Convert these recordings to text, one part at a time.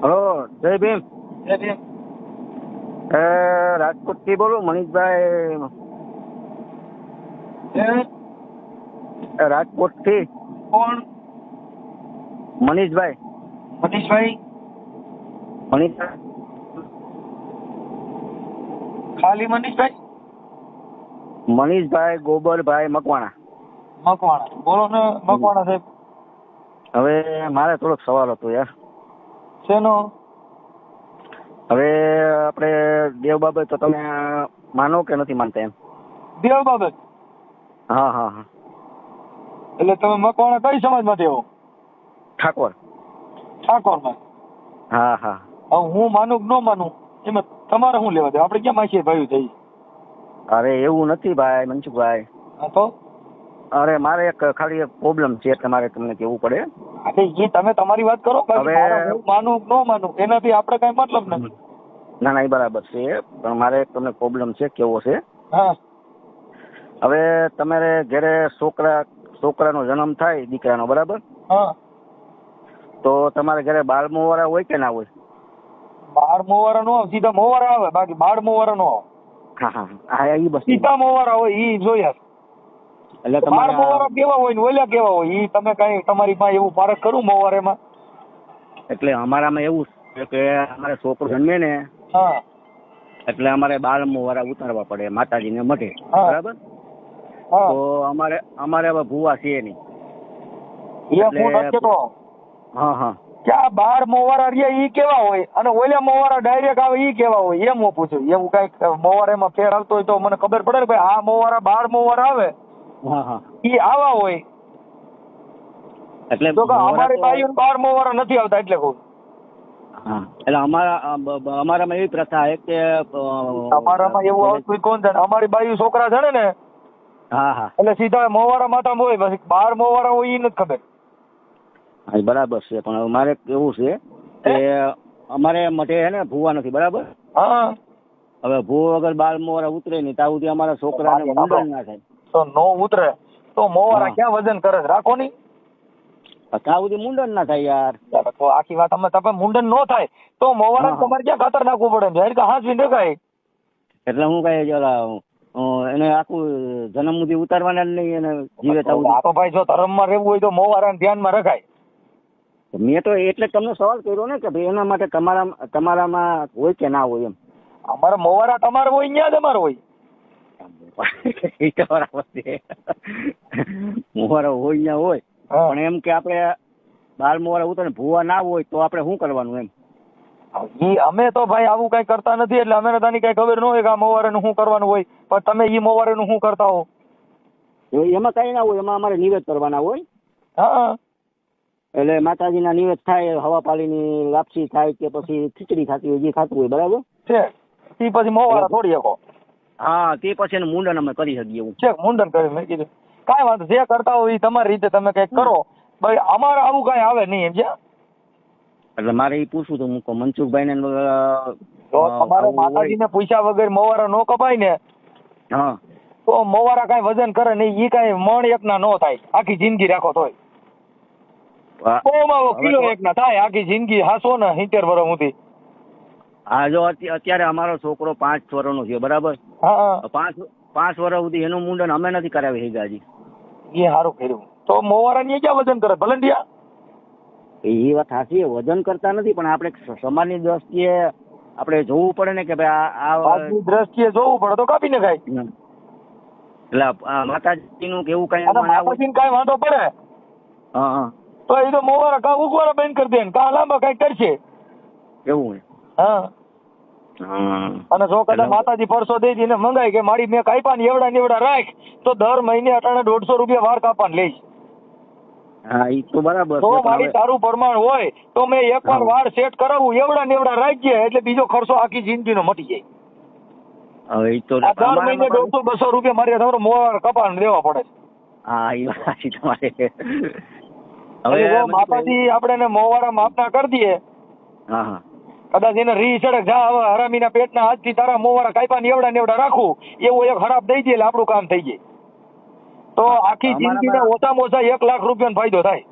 Hello જય ભીમ. જય ભીમ. રાજકોટ થી બોલું મનીષભાઈ. રાજકોટ થી કોણ? મનીષભાઈ. મનીષભાઈ. મનીષભાઈ ખાલી મનીષભાઈ? મનીષભાઈ ગોબરભાઈ મકવાણા. મકવાણા બોલો ને. મકવાણા સાહેબ. હવે મારે થોડોક સવાલ હતો યાર. શેનો? હવે આપણે દેવ બાબત તો તમે માનો કે નથી માનતા એમ? દેવ બાબત? હા હા હા. એટલે તમે મકવાણા કઈ સમાજમાંથી આવો? ઠાકોર. ઠાકોરમાં? હા હા. હવે હું માનું કે ન માનું એમાં તમારે શું લેવા દે? આપણે ક્યાં માસીએ ભાઈ થઈ? અરે એવું નથી ભાઈ મનસુખભાઈ. હા તો? અરે મારે એક ખાલી એક પ્રોબ્લેમ છે એટલે મારે તમને કહેવું પડે. એટલે એ તમે તમારી વાત કરો. હવે હું માનું કે ન માનું એનાથી આપણે કઈ મતલબ નથી. ના ના એ બરાબર છે પણ મારે એક તમને પ્રોબ્લેમ છે કેવો છે. હા. હવે તમારે ઘરે છોકરાનો જન્મ થાય દીકરાનો બરાબર, હા. તો તમારે ઘરે બાળ મોવારા હોય કે ના હોય? બાળ મોવારા નો આવે, સીધા મોવારા આવે, બાકી બાળ મોવારા નો આવે. હા હા હા એ બસ. સીધા મોવારા હોય ઈ જોયા. એટલે બાળ તમારે મોવારા કેવા હોય ને ઓલા કેવા હોય ઈ તમે કઈ તમારી પાસે એવું પારખ કરું મોવારેમાં? એટલે અમારામાં એવું છે કે અમારે છોકરો જન્મે ને હા. એટલે અમારે બાળ મોવારા ઉતારવા પડે માતાજીને મઢે હા. બરાબર. હા. તો અમારે હવે ભૂવા છે નહીં. એ હું નથી કેતો હા હા. કે આ બાળ મોવારા રહ્યા ઈ કેવા હોય અને ઓલા મોવારા ડાયરેક્ટ આવે ઈ કેવા હોય એમ હું પૂછું. એવું કઈક મોવારામાં ફેર આવતો હોય તો મને ખબર પડે ને ભાઈ આ મોવારા બાળ મોવારા આવે હા હા. ઈ આવા હોય. એટલે તો કે અમારી બાઈ બાળ મોવારા નથી આવતા એટલે કહું. હા એટલે અમારામાં એવી પ્રથા છે કે અમારામાં એવું આવતું કોણ જાણે? અમારી બાઈ છોકરા જાણે ને હા હા એટલે સીધા મોવારા માથા હોય, પછી બાળ મોવારા હોય ઈ નથી ખબર. હા બરાબર છે પણ હવે મારે એવું છે કે અમારે મઢે હે ને ભૂવા નથી બરાબર. હા. હવે ભૂવો વગર બાળ મોવારા ઉતરે નહીં ત્યાં સુધી અમારા છોકરાને મુંડન ના થાય. તો નો ઉતરે તો મોવારા ક્યાં વજન કરે છે? રાખો ની. ત્યાં સુધી મુંડન ના થાય યાર. તો આખી વાત અમે તમે મુંડન નો થાય તો મોવારા તમારે ક્યાં ખાતર નાખવું પડે? જાહેર કે હાથ વિંડે કાંઈ એટલે હું કઈ એને આખું જન્મ સુધી ઉતારવાના જ નહીં એને જીવે ત્યાં આ તો ભાઈ જો ધર્મમાં રહેવું હોય તો મોવારાને ધ્યાનમાં રખાય. મેં તો એટલે તમને સવાલ કર્યો ને કે ભાઈ એના માટે તમારામાં હોય કે ના હોય એમ. અમારે મોવારા તમારે હોય ન્યા જ અમારે હોય. એ તો બરાબર છે. મોવારા હોય ત્યાં હોય પણ એમ કે આપણે બાળ મોવારા ઉતરે ભૂવા ના હોય તો આપણે શું કરવાનું એમ? ઈ અમે તો ભાઈ આવું કઈ કરતા નથી એટલે અમે તાની કઈ ખબર ન હોય કે આ મોવારેનું શું કરવાનું હોય. પણ તમે ઈ મોવારેનું શું કરતા હો? એમાં કઈ ના હોય, એમાં અમારે નિવેદ કરવાના હોય. હા. એટલે માતાજીના નિવેદ થાય, હવા પાલીની લાપસી થાય કે પછી ખીચડી ખાતી હોય જે ખાતું હોય બરાબર છે. ઈ પછી મોવારા થોડી શકો. હા તે પછી એનું મુંડન અમે કરી શકીએ એવું છે. મુંડન કરી મેં કીધું કાંઈ વાંધો જે કરતા હોય એ તમારી રીતે તમે કઈક કરો. ભાઈ અમારે આવું કઈ આવે નહીં એમ છે. એટલે મારે એ પૂછવું હતું મૂકો મનસુખભાઈ ને જો તમારે માતાજીને પૂછ્યા વગર મોવારા નો કપાય ને હા તો મોવારા કઈ વજન કરે નહીં. ઈ કઈ મણ એકના નો થાય આખી જિંદગી રાખો તોય. બહુમાં કિલો એકના થાય આખી જિંદગી. 70 વર્ષ સુધી. હા જો અત્યારે અમારો છોકરો 5 વર્ષનો છે બરાબર. હા. 5 વર્ષ સુધી એનું મુંડન અમે નથી કરાવી શક્યા હજી. એ સારું કર્યું. તો મોવારા ની ક્યાં વજન કરે ભલંડિયા? એ વાત સાચી વજન કરતા નથી પણ આપણે સમાજની દ્રષ્ટિએ આપણે જોવું પડે ને કે ભાઈ આ દ્રષ્ટિએ જોવું પડે તો કાપી નખાય. એટલે માતાજીનું કેવું કઈ માતાજીને કઈ વાંધો પડે હા તો એ તો મોવારા કા ઉગવારા બંધ કરી દે ને કા લાંબા કઈ કરશે એવું. હા. અને જો કદાચ માતાજી પરસો દઈ દઈને મંગાય કે મારી મેં કાપ્યા ને એવડા ને એવડા રાખ તો દર મહિને 150 રૂપિયા વાર કાપવાને લઈશ. હા એ તો બરાબર તો મારી તારું પ્રમાણ હોય તો મેં એકવાર વાર સેટ કરાવું એવડા ને એવડા રાખીએ એટલે બીજો ખર્ચો આખી જિંદગીનો મટી જાય. હવે એ તો દર મહિને 150-200 રૂપિયા મારી તમારો મોવાર કપાણ દેવા પડે. હા એ વાત તમારે. હવે માતાજી આપણે મોવારા માપના કરી દઈએ. હા હા. કદાચ એને રી સડક જા હવે હરામીના પેટના હાથથી તારા મોવારા કાપ્યા ને એવડા રાખું એવું એક હરાપ દઈ દે એટલે આપણું કામ થઈ જાય. તો આખી જિંદગીને ઓછામાં ઓછા 1 લાખ રૂપિયાનો ફાયદો થાય.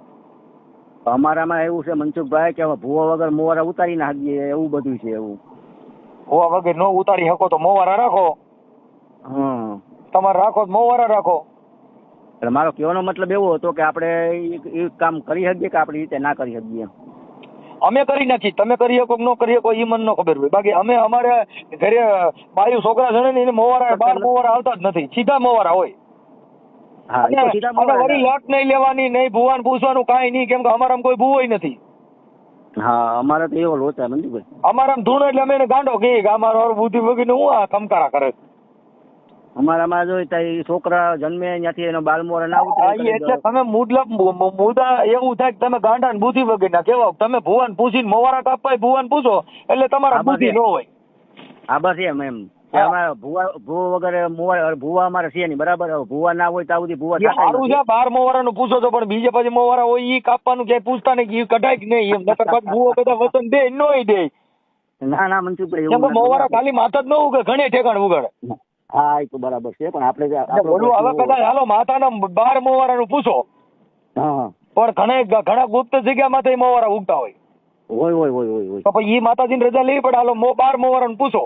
અમારામાં એવું છે મનસુખભાઈ કે ભૂવા વગર મોવારા ઉતારી નાખીએ એવું બધું છે એવું. ભૂવા વગર નો ઉતારી શકો તો મોવારા રાખો. હા તમારે રાખો તો મોવારા રાખો. એટલે મારો કહેવાનો મતલબ એવો હતો કે આપણે એ કામ કરી શકીએ કે આપણી રીતે ના કરી શકીએ. અમે કરી નાખી, તમે કરી શકો કે ન કરી શકો એ મને ન ખબર હોય. બાકી અમે અમારે ઘરે બાયું છોકરા જણે ને એને મોવારા 12 મોવારા આવતા જ નથી, સીધા મોવારા હોય. હા એ તો સીધા અને મોવારા. વળી લોટ નહીં લેવાની, નહીં ભુવાને પૂછવાનું, કાંઈ નહીં, કેમ કે અમારામાં કોઈ ભુવોય નથી. હા અમારે તો એવો લોચા મંજુભાઈ. અમારામાં ધૂણો એટલે અમે એને ગાંડો કહીએ કે અમારો બુદ્ધિ વગીને હું આ કમકારા કરે. અમારામાં જો ત્યાં છોકરા જન્મે ત્યાંથી એનો બાલ મોરા ના ઉતરે. એટલે તમે મુદ્દા એવું થાય કે તમે ગાંડા ને બુદ્ધિ વગરના કેવા, તમે ભુવાને પૂછીને મોવારા કાપવા ભુવાને પૂછો એટલે તમારા બુદ્ધિ ન હોય. હા બસ એમ કે અમારે ભૂવા વગર મોવારા ભૂવા અમારે છે નહીં બરાબર. ભૂવા ના હોય ત્યાં સુધી ભૂવા સારું છે 12 મોવારાનું પૂછો તો, પણ બીજે પછી મોવારા હોય ઈ કાપવાનું ક્યાંય પૂછતા નહીં, કઢાય કે નહીં એમ. નકર પછી ભુવો બધા વચન દે નોય દે. ના મનસુખભાઈ કેમ કે મોવારા ખાલી માથા જ ન ઉગે, ઘણે ઠેકાણ ઉગાડે. હા એ તો બરાબર છે પણ આપણે હવે કદાચ હાલો માથાના 12 મોવારાનું પૂછો, પણ ઘણા ગુપ્ત જગ્યામાં મોવારા ઉગતા હોય. હોય તો પછી ઈ માતાજીની રજા લેવી પડે. હાલો 12 મોવારાનું પૂછો.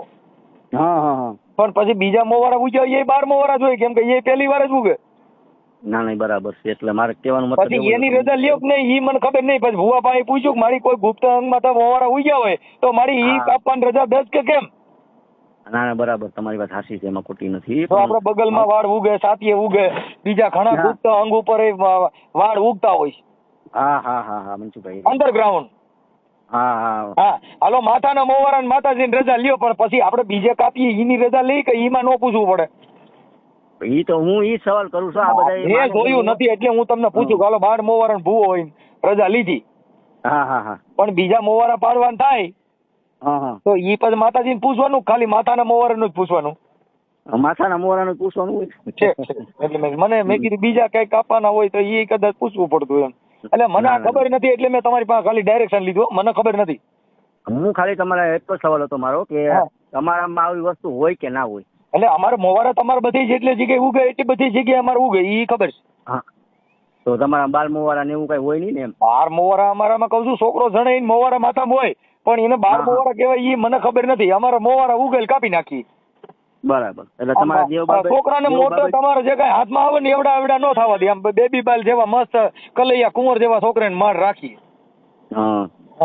હા પણ પછી બીજા મોવારા ઉગ્યા એ 12 મોવારા જ હોય, કેમ કે એ પહેલી વાર જ ઉગે. ના બરાબર છે. એટલે મારે કહેવાનું મતલબ પછી એની રજા લ્યો કે નહીં ઈ મને ખબર નહીં. પછી ભુવા પાસે પૂછ્યું કે મારી કોઈ ગુપ્ત અંગમાં તો મોવારા ઉગ્યા હોય તો મારી ઈ કાપવાની રજા 10 કે કેમ? ના બરાબર, તમારી વાત સાચી છે, એમાં ખોટી નથી. તો આપડે બગલમાં વાળ ઉગે, સાતીએ ઉગે, બીજા ઘણા ગુપ્ત અંગ ઉપર વાળ ઉગતા હોય. હા મનસુખભાઈ અંડરગ્રાઉન્ડ. હા હાલો માથાના મોવારા ને માતાજીની રજા લ્યો, પણ પછી આપણે બીજે કાપીએ ઈની રજા લઈ કે ઈમાં ન પૂછવું પડે? ઈ તો હું ઈ સવાલ કરું છું. આ બધા એ જોયું નથી એટલે હું તમને પૂછું. હાલો 12 મોવારા ભૂવો હોય રજા લીધી, હા પણ બીજા મોવારા પાડવાના થાય તો ઈ પછી માતાજીને પૂછવાનું, ખાલી માથાના મોવારાનું જ પૂછવાનું? માથાના મોવારાનું પૂછવાનું હોય છે. એટલે મેં કીધું બીજા કઈ કાપવાના હોય તો એ કદાચ પૂછવું પડતું એમ. એટલે મને આ ખબર નથી એટલે મેં તમારી પાસે ખાલી ડાયરેક્શન લીધું, મને ખબર નથી. હું ખાલી તમારા એટલો સવાલ હતો મારો કે તમારામાં આવી વસ્તુ હોય કે ના હોય. એટલે અમારે મોવારા તમારે બધી જેટલી જગ્યાએ ઉગે એટલી બધી જગ્યાએ અમારે ઉગે ઈ ખબર છે. હા તો તમારા બાલ મોવારા ને એવું કઈ હોય નહીં ને એમ? 12 મોવારા અમારામાં કહું છું, છોકરો જણે મોવારા માથામાં હોય પણ એને 12 મોવારા કહેવાય ઈ મને ખબર નથી. અમારા મોવારા ઉગેલ કાપી નાખી. બરાબર. એટલે તમારા છોકરાને મોટો તમારે જે કઈ હાથમાં આવે ને એવડા ન થવા દે. આમ બેબી બાલ જેવા મસ્ત કલૈયા કુંવર જેવા છોકરાને માર રાખી.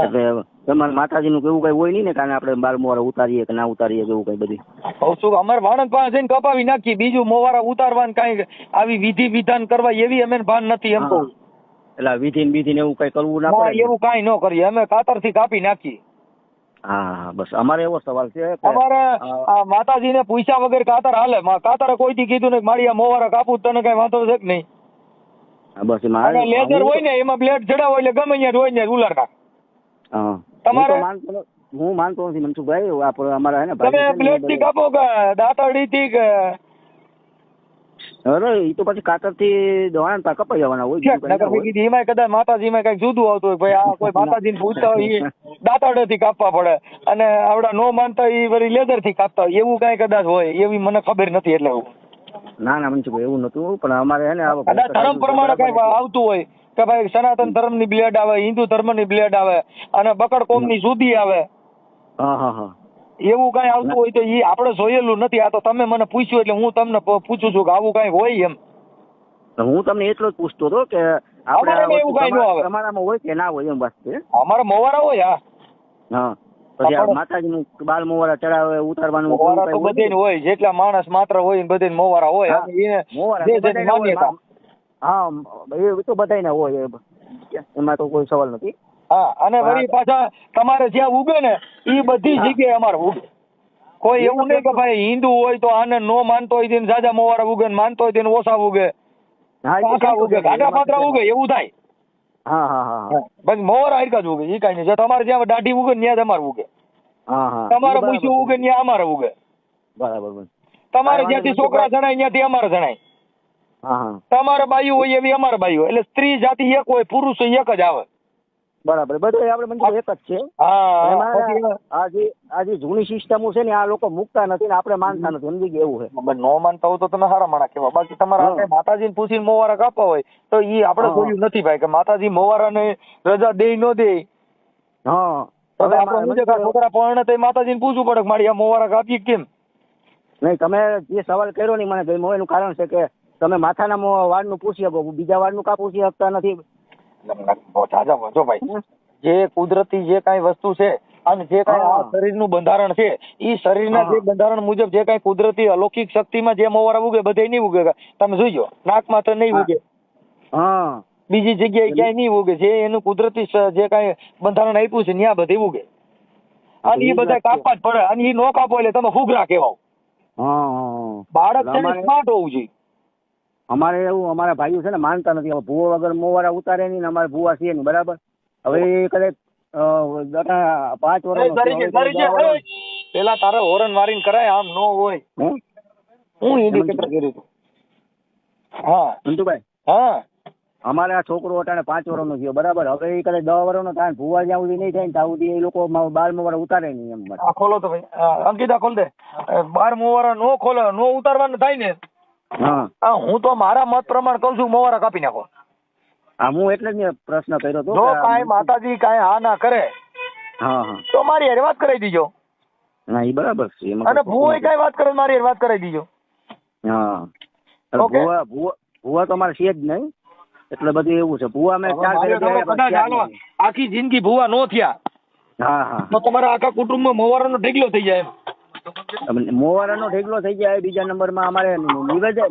એટલે તમારે માતાજીનું કેવું કઈ હોય નહીં ને, કારણ આપણે બાલ મોવારા ઉતારીએ કે ના ઉતારીએ કેવું કઈ બધી? કહું છું અમારે વાણંદ પાસે જઈને કપાવી નાખી, બીજું મોવારા ઉતારવાનું કઈ આવી વિધિ વિધાન કરવા એવી અમે ભાન નથી એમ કહું. એટલે વિધિ એવું કઈ કરવું ના પડે? એવું કઈ ન કરીએ, અમે કાતરથી કાપી નાખીએ. હા બસ અમારે એવો સવાલ છે. અમારે માતાજીને પૂછ્યા વગર કાતર હાલે. કાતરે કોઈથી કીધું નહીં મારી આ મોવારા કાપું, તને કઈ વાંધો છે કે નહીં? બસ લેઝર હોય ને એમાં બ્લેડ ચડાવો એટલે ગમે ત્યાં હોય ને ઉલાર નાખ. તમારે હું માનતો નથી મનસુખભાઈ. અમારા હે ને તમે બ્લેડ થી કાપો કે દાંતરડી થી કે? અરે એ તો પછી કાતર થી દવાના કપાઈ જવાના હોય. એમાં કદાચ માતાજીમાં કઈક જુદું આવતું હોય, ભાઈ આ કોઈ માતાજીને પૂછતા હોય દાંતરડે થી કાપવા પડે, અને આવડા નો માનતા હોય વળી લેઝર થી કાપતા હોય, એવું કઈ કદાચ હોય, એવી મને ખબર નથી. એટલે ના મનસુખભાઈ એવું નતું, પણ અમારે હે ને કદાચ ધર્મ પ્રમાણે કઈ આવતું હોય કે ભાઈ સનાતન ધર્મ ની બ્લેડ આવે, હિન્દુ ધર્મ ની બ્લેડ આવે, અને બકડ કોમ ની સુધી આવે. એવું કઈ આવતું હોય તો એ આપણે જોયેલું નથી. આ તો તમે મને પૂછ્યું એટલે હું તમને પૂછું છું કે આવું કઈ હોય એમ. હું તમને એટલો જ પૂછતો હતો કે આપણે એવું કઈ ન આવે. તમારામાં હોય કે ના હોય એમ વાત છે. અમારા મોવારા હોય. હા પછી માતાજીનું બાલ મોવારા ચડાવે ઉતારવાનું મોવારા તો બધે હોય, જેટલા માણસ માત્ર હોય બધે મોવારા હોય. હા એ તો બધાય ના હોય, એમાં તો કોઈ સવાલ નથી. હા અને વળી પાછા તમારે જ્યાં ઉગે ને એ બધી જગ્યાએ અમારે ઉગે. કોઈ એવું નહીં કે ભાઈ હિન્દુ હોય તો આને નો માનતો હોય તેને સાજા મોવારા ઉગે, માનતો હોય તેને ઓછા ઉગે, ગાડા પાત્રા ઉગે, એવું થાય. બાકી મોવારા હરકા જ ઉગે, એ કઈ નહીં. જો તમારે જ્યાં દાઢી ઉગે ત્યાં જ અમારે ઉગે, તમારે મૂછું ઉગે ત્યાં અમારે ઉગે. બરાબર. તમારે જ્યાંથી છોકરા જણાય ત્યાંથી અમારે જણાય. તમારે બાયું હોય એવી અમારે બાયું. એટલે સ્ત્રી જાતિ એક હોય, પુરુષ એક જ આવે. બરાબર બધું આપણે મંજુભાઈ એક જ છે. હા એમાં આ જે જૂની સિસ્ટમો છે ને આ લોકો મૂકતા નથી ને આપણે માનતા નથી, સમજી ગયા એવું છે. નો માનતા હોય તો તમે સારા માણા કહેવા. બાકી તમારા આપણે માતાજીને પૂછીને મોવારા કાપવા હોય તો ઈ આપણે જોયું નથી ભાઈ કે માતાજી મોવારાને રજા દે ન દે. હા તો આપણે શું છે કે છોકરા પરણે તો માતાજીને પૂછવું પડે કે મારી આ મોવારા કાપી કેમ. નહીં, તમે જે સવાલ કર્યો ને મને ગમ્યો. એનું કારણ છે કે તમે માથાના વાળનું પૂછી શકો, બીજા વાળનું કા પૂછી શકતા નથી. જો ભાઈ જે કુદરતી જે કાંઈ વસ્તુ છે અને જે કાંઈ આ શરીરનું બંધારણ છે એ શરીરના જે બંધારણ મુજબ જે કાંઈ કુદરતી અલૌકિક શક્તિમાં જે મોવારા ઉગે બધે નહીં ઉગે. તમે જોઈજો નાકમાં તો નહીં ઉગે, બીજી જગ્યાએ ક્યાંય નહીં ઉગે. જે એનું કુદરતી જે કાંઈ બંધારણ આપ્યું છે ત્યાં બધે ઉગે. અને એ બધા કાપવા જ પડે. અને એ નો કાપો એટલે તમે ફુગરા કહેવાઓ. બાળક છે સ્માર્ટ હોવું જોઈએ. અમારે એવું અમારા ભાઈઓ છે ને માનતા નથી. હવે ભૂવા વગર મોવારા ઉતારે નહીં ને અમારે ભૂવા છે નહીં, બરાબર. હવે કદાચ 5 વર્ષ પેલા તારે હોરન મારીને કરાય, આમ નો હોય. હું ઇન્ડિકેટર કર્યું હતું. હા મંતુભાઈ, હા અમારે આ છોકરો અટાણે 5 વર્ષનો થયો, બરાબર. હવે એ કદાચ 10 વર્ષનો થાય, ભૂવા જ્યાં સુધી નહીં થાય ને ત્યાં સુધી એ લોકો બાર મોવારા ઉતારે નહીં એમ. આ ખોલો તો ભાઈ, અંકિતા ખોલ દે. બાર મોવારા નો ખોલે, નો ઉતારવાનું થાય ને. હા હું તો મારા મત પ્રમાણે કહું છું મોવારા કાપી નાખો. હા હું એટલે જ પ્રશ્ન કર્યો હતો. જો કાંઈ માતાજી કાંઈ હા ના કરે તો મારી હારે વાત કરાવી દીજો. હા એ બરાબર છે. અને ભૂવો કાંઈ વાત કરે મારી હારે વાત કરાવી દીજો. હા ભૂવા તો અમારે છે જ નહીં, એટલે બધું એવું છે. ભૂવા મેં આખી જિંદગી ભૂવા નો થયા. હા હા તો તમારા આખા કુટુંબમાં મોવારાનો ઢગલો થઈ જાય એમ. મોવારાનો ઢેગલો થઈ જાય. બીજા નંબરમાં અમારે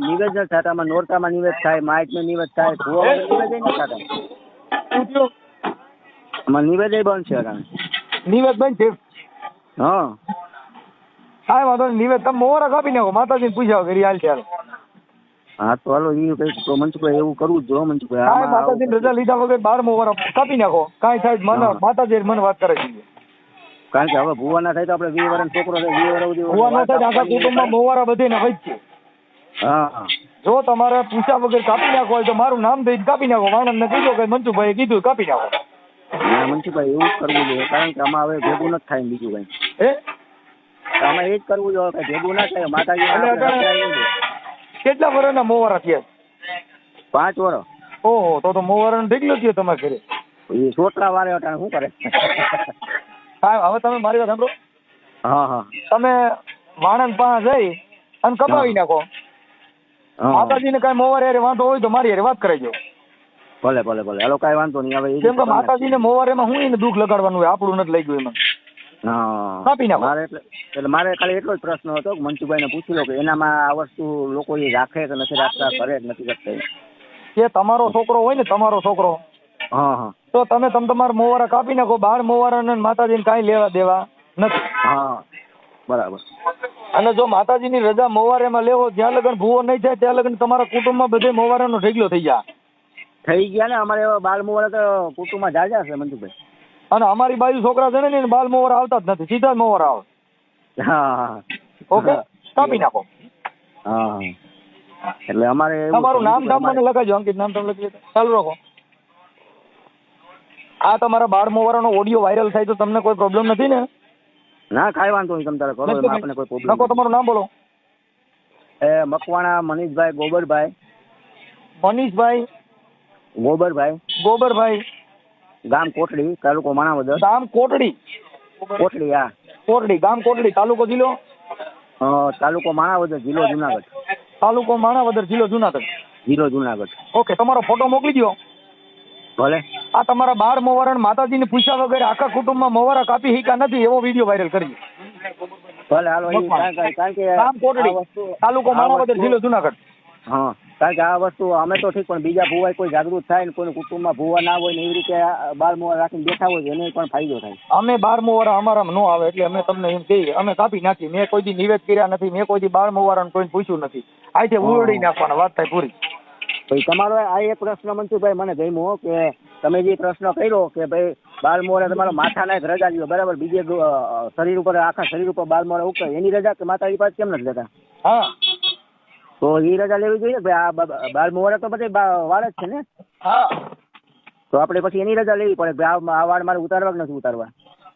નિવેદ થતા, નોરતામાં નિવેદ થાય, માઇકમાં નિવેદ થાય. ભૂવા નિવેદ નથી થતા. અમારે નિવેદ બંધ છે. નિવેદ બંધ છે. હા કાંઈ વાંધો નહીં. નિવેદ તમે મોવારા કાપી નાખો, માતાજીને પૂછ્યા કરી હાલ ચાલો. હા તો હાલો એ કઈક મનસુખભાઈ એવું કરવું જ જો. મનસુખભાઈ માતાજીની રજા લીધા વગર 12 મોવારા કાપી નાખો. કાંઈ થાય માતાજી મને વાત કરે છે. કારણ કે હવે ભૂવા ના થાય તો આપણે 20 વર્ષનો છોકરો થાય, 20 વર્ષ ભૂવા ના થાય આખા કુટુંબમાં મોવારા બધે ને વચ્ચે. હા જો તમારે પૂછ્યા વગર કાપી નાખો હોય તો મારું નામ દઈને કાપી નાખો. વાણંદ ને કીધું કે મનસુખભાઈ કીધું કાપી નાખો. હા મનસુખભાઈ એવું જ કરવું જોઈએ. કારણ કે આમાં હવે ભેગું નથી થાય બીજું કઈ. આમાં એ જ કરવું જોઈએ કે ભેગું ના થાય. માતાજી કેટલા વર્ષના મોવારા થયા? 5 વર્ષ. ઓહો, તો મોવારા ઢગલો થયો તમારા ઘરે. એ છોકરા વારે અટાણે શું કરે? હા હવે તમે મારી વાત સાંભળો. હા હા તમે વાણંદ પાસે જઈ અને કપાવી નાખો. માતાજીને કઈ મોવારે હારે વાંધો હોય તો મારી હારે વાત કરાવજો. ભલે ભલે ભલે હાલો, કઈ વાંધો નહીં. હવે કેમ કે માતાજીને મોવારેમાં હું એને દુઃખ લગાડવાનું હોય, આપણું નથી લઈ ગયું એમાં. હા કાપી નાખો. મારે એટલે મારે ખાલી એટલો જ પ્રશ્ન હતો કે મનસુખભાઈને પૂછી લો કે એનામાં આ વસ્તુ લોકો એ રાખે કે નથી રાખતા, કરે કે નથી કરતા. કે તમારો છોકરો હોય ને, તમારો છોકરો, હા હા, તો તમે તમારા મોવારા કાપી નાખો. 12 મોવારા માતાજીને કાંઈ લેવા દેવા નથી. હા બરાબર. અને જો માતાજીની રજા મોવારેમાં લેવો, જ્યાં લગન ભૂવો નહીં થાય ત્યાં લગન તમારા કુટુંબમાં બધે મોવારાનો ઢગલો થઈ જાય. થઈ ગયા ને અમારે બાલ મોવારા તો કુટુંબમાં જાજા છે મનસુખભાઈ. અને અમારી બાજુ છોકરા છે ને બાલ મોવારા આવતા જ નથી, સીધા જ મોવારા આવે. હા ઓકે, કાપી નાખો. હા એટલે અમારે તમારું નામ ધામ મને લખાજો. અંકિત નામ તમે લખી ચાલુ રાખો. આ તમારા 12 મોવારાનો ઓડિયો વાયરલ થાય તો તમને કોઈ પ્રોબ્લેમ નથી ને? ના કાંઈ વાંધો નહીં, તમે તારે કરો, આપણે કોઈ પ્રોબ્લેમ નથી. તમારું નામ બોલો. મકવાણા મનીષભાઈ ગોબરભાઈ. મનીષભાઈ ગોબરભાઈ, ગામ કોટડી, તાલુકો માણાવદર. ગામ કોટડી? કોટડી, હા કોટડી, ગામ કોટડી, તાલુકો જિલ્લો? તાલુકો માણાવદર, જિલ્લો જુનાગઢ. તાલુકો માણાવદર, જિલ્લો જુનાગઢ. જિલ્લો જુનાગઢ. ઓકે, તમારો ફોટો મોકલી દો. ભલે. આ તમારા 12 મોવારા માતાજીને પૂછ્યા વગર આખા કુટુંબમાં મોવારા કાપી શીખા નથી એવો વિડીયો વાયરલ કરી. ભલે હાલો. કારણ કે ગામ કોટડી, તાલુકો માણાવદર, જિલ્લો જુનાગઢ. હા, કારણ કે આ વસ્તુ અમે તો ઠીક, પણ બીજા ભૂવા કોઈ જાગૃત થાય ને કોઈના કુટુંબમાં ભૂવા ના હોય ને એવી રીતે 12 મોવારા રાખીને બેઠા હોય એને પણ ફાયદો થાય. અમે 12 મોવારા અમારામાં ન આવે એટલે અમે તમને એમ કહીએ અમે કાપી નાખી. મેં કોઈ દી નિવેદ કર્યા નથી, મેં કોઈ દી 12 મોવારાને કોઈને પૂછ્યું નથી. આજે ઉરડી નાખવાના, વાત થાય પૂરી. ભાઈ તમારો આ એક પ્રશ્ન મનસુખભાઈ મને ગમ્યો કે તમે જે પ્રશ્ન કર્યો કે ભાઈ 12 મોવારા તમારો માથાના એક રજા લ્યો, બરાબર. બીજે શરીર ઉપર, આખા શરીર ઉપર 12 મોવારા ઉગતા એની રજા કે માતાજી પાસે કેમ નથી લેતા? હા, તો એ રજા લેવી જોઈએ ભાઈ. આ 12 મોવારા તો બધે વાળ જ છે ને? હા, તો આપણે પછી એની રજા લેવી પડે આ વાળ મારે ઉતારવા કે નથી ઉતારવા?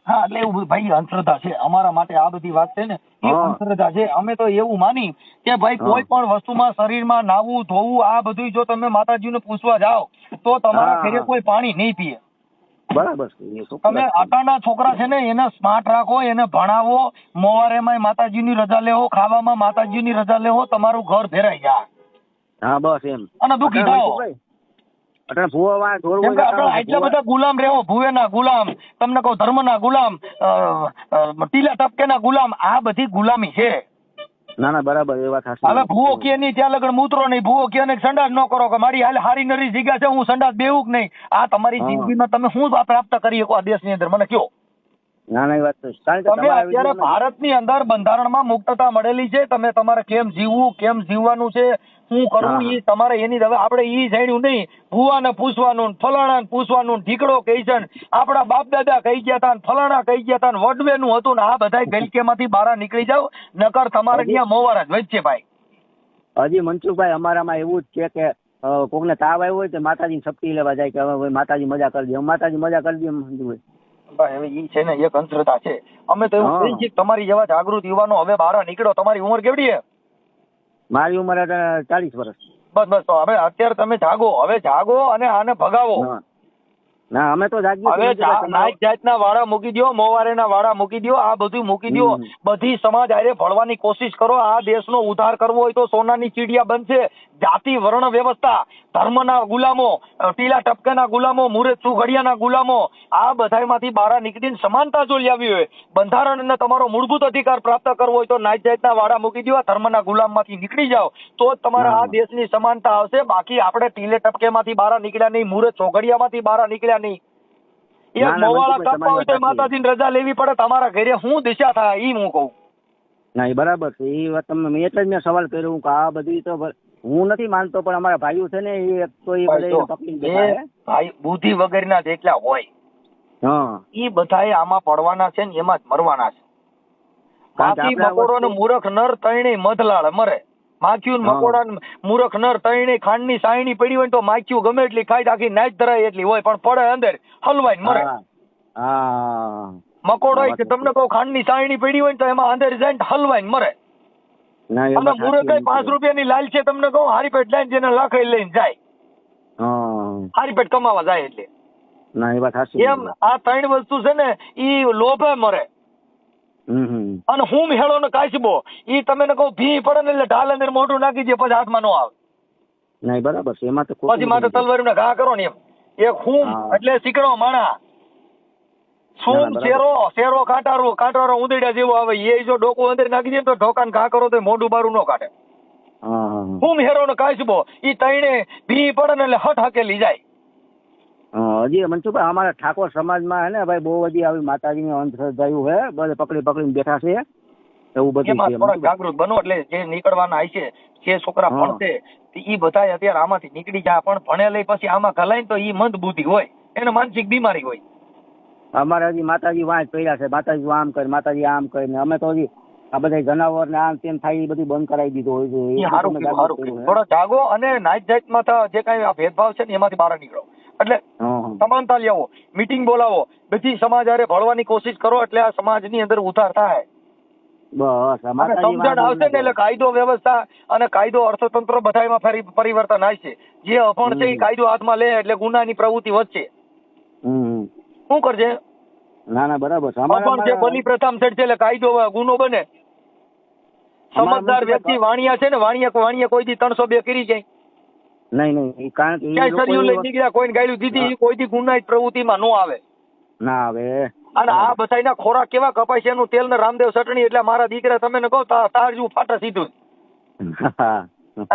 હા એટલે એવું ભાઈ અંધશ્રદ્ધા છે અમારા માટે આ બધી વાત છે ને એ અંધશ્રદ્ધા છે. અમે તો એવું માની કે ભાઈ કોઈ પણ વસ્તુમાં શરીરમાં નાવું ધોવું આ બધું જો તમે માતાજીને પૂછવા જાઓ તો તમારા ઘરે કોઈ પાણી નહીં પીએ. બરાબર છે. તમે આટાના છોકરા છે ને એને સ્માર્ટ રાખો, એને ભણાવો, મોવારેમાં માતાજીની રજા લેવો, ખાવામાં માતાજીની રજા લેવો, તમારું ઘર ભેરાઈ જાય. હા બસ એમ. અને દુઃખી થાઓ. એટલા બધા ગુલામ રહેવો, ભુવેના ગુલામ, તમને કહું ધર્મના ગુલામ, ટીલા ટપકેના ગુલામ, આ બધી ગુલામી છે. ના ના બરાબર એ વાત સાચી. હવે ભૂવો કે નહીં ત્યાં લગન મૂત્રો નહીં, ભૂવો કે નહીં સંડાસ ન કરો કે મારી હાલ હારી નરી જગ્યા છે હું સંડાસ બેવું કે નહીં. આ તમારી જિંદગીમાં તમે શું પ્રાપ્ત કરી શકો આ દેશની અંદર મને કયો? ના ના એ વાત તમે અત્યારે ભારતની અંદર બંધારણમાં મુક્તતા મળેલી છે. તમે તમારે કેમ જીવવું, કેમ જીવવાનું છે, શું કરવું એ તમારે એની હવે આપણે ઈ જાણ્યું નહીં. ભુવાને પૂછવાનું, ફલાણાને પૂછવાનું, ઢીકડો કહી છે, આપણા બાપ દાદા કહી ગયા હતા, ફલાણા કહી ગયા હતા, વડવેનું હતું ને આ બધા ગલકેમાંથી બહાર નીકળી જાવ નકર તમારે ત્યાં મોવાર જ વચ્ચે ભાઈ. હજી મનસુખભાઈ અમારામાં એવું જ છે કે કોકને તાવ આવ્યો હોય તો માતાજી શક્તિ લેવા જાય કે હવે માતાજી મજા કરી દે, માતાજી મજા કરી દે મનસુખભાઈ. હવે ઈ છે ને એક અંધશ્રદ્ધા છે. અમે તો એવું કહીએ છીએ તમારી જેવા જાગૃત યુવાનો હવે બહાર નીકળો. તમારી ઉંમર કેવડી છે? મારી ઉંમર 40 વર્ષ. બસ બસ તો હવે અત્યારે તમે જાગો, હવે જાગો અને આને ભગાવો. ના અમે તો જાગીએ. હવે નાઈટ જાતના વાળા મૂકી દો, મોવારેના વાળા મૂકી દો, આ બધું મૂકી દો. બધી સમાજ આરે ભળવાની કોશિશ કરો. આ દેશનો ઉદ્ધાર કરવો હોય તો સોનાની ચીડિયા બનશે. જાતિ વર્ણ વ્યવસ્થા, ધર્મના ગુલામો, ટીલા ટપકાના ગુલામો, મુરત સુઘડિયાના ગુલામો, આ બધામાંથી બહાર નીકળીને સમાનતા જો લાવી હોય, બંધારણને તમારો મૂળભૂત અધિકાર પ્રાપ્ત કરવો હોય તો નાઈટ જાતના વાળા મૂકી દો, ધર્મના ગુલામમાંથી નીકળી જાઓ તો જ તમારા આ દેશની સમાનતા આવશે. બાકી આપણે ટીલે ટપકેમાંથી બહાર નીકળ્યા નહીં, મુરત ચોઘડિયામાંથી બહાર નીકળ્યા નહીં. એક મોવાળા કાપવા હોય તો માતાજીની રજા લેવી પડે. તમારા ઘરે શું દિશા થાય ઈ હું કહું. ના એ બરાબર છે એ વાત. તમને એટલે જ મેં સવાલ કર્યો કે આ બધી તો હું નથી માનતો પણ અમારા ભાઈઓ છે ને એ તો એ ભાઈ બુદ્ધિ વગરના જેટલા હોય એ બધાએ આમાં પડવાના છે ને એમાં જ મરવાના છે. માખી મકોડો ને મૂર્ખ નર તૈણે મધલાળ મરે. માખ્યું મકોડા મૂર્ખ નર તૈણે ખાંડની સાયણી પડી હોય તો માખ્યું ગમે એટલી ખાઈ આખી નાચ ધરાય એટલી હોય પણ પડે અંદર હલવાઈ મરે. મકોડો તમને કહું ખાંડની સાયણી પડી હોય તો એમાં અંદર જઈને હલવાઈ મરે. અને મૂર્ખ 5 રૂપિયાની લાલ છે તમને કહું હારીપેટ લઈને જેને લાખાઈ લઈને જાય, હારીપેટ કમાવા જાય એટલે. એમ આ 3 વસ્તુ છે ને ઈ લોભે મરે. અને હું હેળો ને કાચબો ઈ તમે કહું ભી પડે ને એટલે ઢાલ અંદર મોઢું નાખી દે પછી હાથમાં નો આવે. નહીં બરાબર છે એમાં તો પછી માટે તલવારીને ઘા કરો ને એમ. એક હું એટલે શીકણો માણા, શું શેરો કાંટારો ઉંદરડા જેવો આવે. એ જો ડોકું અંદર નાખી દે તો ઢોકાને ઘા કરો તો મોઢું બારું ન કાઢે. હું હેરો ને કાચબો ઈ તઈને ભી પડે ને એટલે હટ હકેલી જાય. હજી મનસુખભાઈ અમારા ઠાકોર સમાજમાં હે ને ભાઈ બહુ બધી આવી માતાજીની અંધશ્રદ્ધાયું હે, બધે પકડીને બેઠા છે એવું બધું છે. થોડા જાગૃત બનો એટલે જે નીકળવાના હશે જે છોકરા ભણશે ઈ બધા અત્યારે આમાંથી નીકળી જાય. પણ ભણે લઈ પછી આમાં ઘલાય તો ઈ મંદ બુદ્ધિ હોય, એને માનસિક બીમારી હોય. અમારે હજી માતાજી વાંચ પડ્યા છે, માતાજી આમ કરે, માતાજી આમ કરે ને અમે તો હજી આ બધા જનાવર ને આમ તેમ થાય એ બધું બંધ કરાવી દીધું હોય છે. સારું થોડો જાગો અને નાઈટ જાતમાં જે કઈ ભેદભાવ છે ને એમાંથી બહાર નીકળો. એટલે સમાનતા લેવો, મીટિંગ બોલાવો, બધી સમાજ હારે ભળવાની કોશિશ કરો એટલે આ સમાજની અંદર ઉધાર થાય. બસ સમજણ આવશે ને એટલે કાયદો વ્યવસ્થા અને કાયદો અર્થતંત્ર બધામાં ફરી પરિવર્તન આવશે. જે અભણ છે એ કાયદો હાથમાં લે એટલે ગુનાની પ્રવૃત્તિ વધશે. શું કરશે? ના ના બરાબર છે. અભણ છે બલી પ્રથમ છે એટલે કાયદો ગુનો બને. સમજદાર વ્યક્તિ વાણિયા છે ને વાણિયા કોઈ દી 302 કરી જાય નહીં કારણ કે ક્યાંય સરિયું લઈ નીકળ્યા કોઈને ગાયલું દીધી કોઈ દી ગુનાહિત પ્રવૃત્તિમાં નો આવે. ના આવે. અને આ બધાના ખોરાક કેવા કપાય છે એનું તેલ ને રામદેવ ચટણી. એટલે મારા દીકરા તમે કહો તારજુ ફાટા સીધું.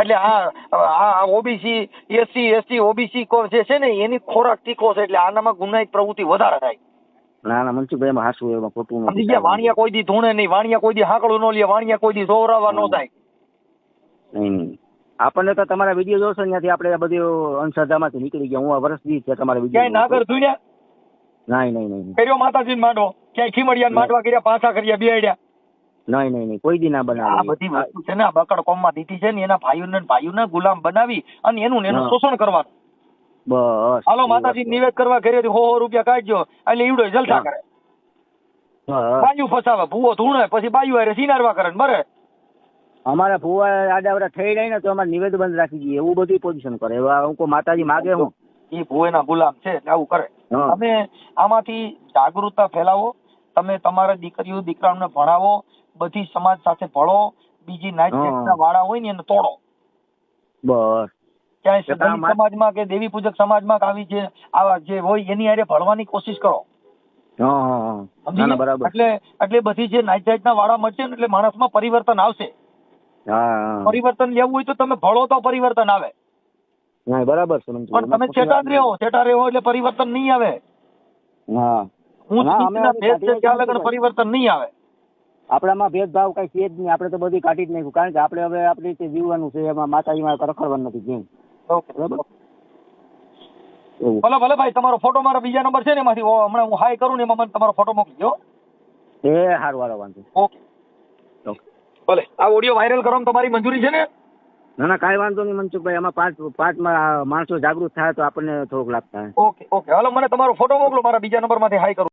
એટલે આ ઓબીસી SC ઓબીસી જે છે ને એની ખોરાક તીખો છે એટલે આનામાં ગુનાહિત પ્રવૃત્તિ વધારે થાય. ના ના મનસુખભાઈ એમાં હાસું એમાં ખોટું નથી. વાણિયા કોઈ દી ધૂણે નહીં, વાણિયા કોઈ દી હાકડું ન લે, વાણિયા કોઈ દી જોરાવા ન થાય. નહીં આપણને તો તમારા વિડીયો જોશો ત્યાંથી આપણે બધું અંધશ્રદ્ધામાંથી નીકળી ગયા. હું આ વર્ષથી છે તમારા વિડીયો. ક્યાંય નાગર ધૂણ્યા? નહીં કર્યો માતાજીને માંડવો, ક્યાંય ખીમડિયાને માંડવા કર્યા, પાછા કર્યા, બેડ્યા? નહીં કોઈ દી ના બનાવે. આ બધી વસ્તુ છે ને આ બકડ કોમમાં દીધી છે ને એના ભાઈઓને ગુલામ બનાવી અને એનું શોષણ કરવાનું. બસ હાલો માતાજી નિવેદ કરવા ઘરેથી 100 રૂપિયા કાઢજો એટલે ઈવડો જલસા કરે. બસ. બાયું ફસાવે, ભૂવો ધૂણે, પછી બાયું હારે સિનારવા કરે ને બરે. અમારે ફુવા આડાવડા થઈ રહી ને તો અમારે નિવેદ બંધ રાખી દઈએ એવું બધી પોઝિશન કરે. હવે હું કહું માતાજી માગે હું. એ ભૂવેના ગુલામ છે એટલે આવું કરે. હા. તમે આમાંથી જાગૃતતા ફેલાવો, તમે તમારા દીકરીઓ દીકરાઓને ભણાવો, બધી સમાજ સાથે ભળો, બીજી નાઈટ હા. સેક્ટના વાળા હોય ને એને તોડો. બસ ક્યાંય તો કામ સદન સમાજમાં કે દેવી પૂજક સમાજમાં કે આવી જે આવા જે હોય એની હારે ભળવાની કોશિશ કરો. હા હા હા. સમજી ના ના ગયા? બરાબર. એટલે બધી જે નાઈટ સાઈડના વાળા મળશે ને એટલે માણસમાં પરિવર્તન આવશે. હા હા. પરિવર્તન લેવું હોય તો તમે ભળો તો પરિવર્તન આવે. ના બરાબર છે મંજુભાઈ. પણ તમે ચેટા જ રહો એટલે પરિવર્તન નહીં આવે. હા. હું ના, અમે નીચના ભેદ છે ત્યાં લગન કાઢીએ પરિવર્તન નહીં આવે. આપણામાં ભેદભાવ કઈ છે જ નહીં. આપણે તો બધી કાઢી જ નાખ્યું કારણ કે આપણે હવે આપણી રીતે જીવવાનું છે. એમાં માતાજીમાં રખડવાનું નથી જેમ. ઓકે બરાબર એવું. ભલે ભાઈ તમારો ફોટો મારા બીજા નંબર છે ને એમાંથી હમણાં હું હાઈ કરું ને એમાં મને તમારો ફોટો મોકલજો. એ સારું વાળો વાંધો. ઓકે ભલે આ ઓડિયો વાયરલ કરવામાં તમારી મંજૂરી છે ને? ના ના કાંઈ વાંધો નહીં મનસુખભાઈ. આમાં પાંચ માણસો જાગૃત થાય તો આપણને થોડોક લાભ થાય. ઓકે હાલો મને તમારો ફોટો મોકલો, મારા બીજા નંબરમાંથી હાઈ કરું.